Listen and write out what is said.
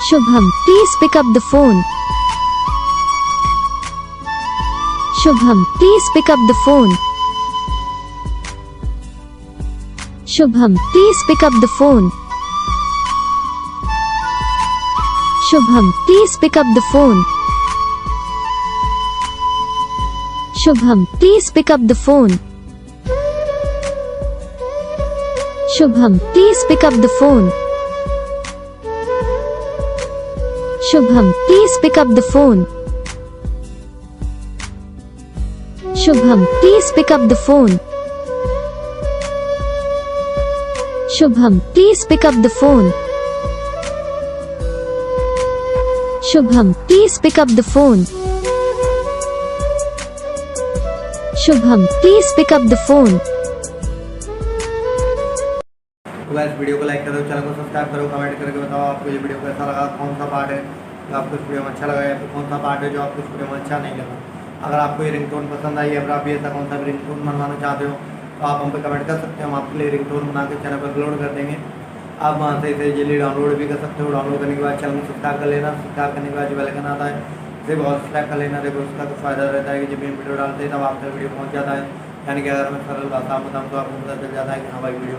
Shubham, please pick up the phone. Shubham, please pick up the phone. Shubham, please pick up the phone. Shubham, please pick up the phone. Shubham, please pick up the phone. Shubham, please pick up the phone. Shubham, please pick up the phone. Shubham, please pick up the phone. Shubham, please pick up the phone. Shubham, please pick up the phone. Shubham, please pick up the phone. तो guys video को like करो, channel को subscribe करो, comment करके बताओ आपको ये video कैसा लगा, कौन सा पार्ट है जो आपको इस वीडियो में अच्छा लगा या फिर कौन सा पार्ट है जो आपको इस वीडियो में अच्छा नहीं लगा। अगर आपको ये रिंगटोन पसंद आई है, अगर आप भी ऐसा कौन सा भी रिंगटोन बनवाना चाहते हो तो आप हम पे कमेंट कर सकते हैं। हम आपके लिए रिंगटोन बना के चैनल पर अपलोड कर देंगे। आप वहाँ से इसे इजीली डाउनलोड भी कर सकते हो। डाउनलोड करने के बाद चैनल को सब्सक्राइब कर लेना। सब्सक्राइब करने के बाद जो बेल आइकन आता है उसे बहुत सब्सक्राइब कर लेना। देखो उसका तो फायदा रहता है कि जब भी वीडियो डालते हैं तब आप तक वीडियो पहुँच जाता है। यानी कि अगर मैं सरल भाषा में बताऊँ तो आपको पता चल जाता है कि हाँ भाई वीडियो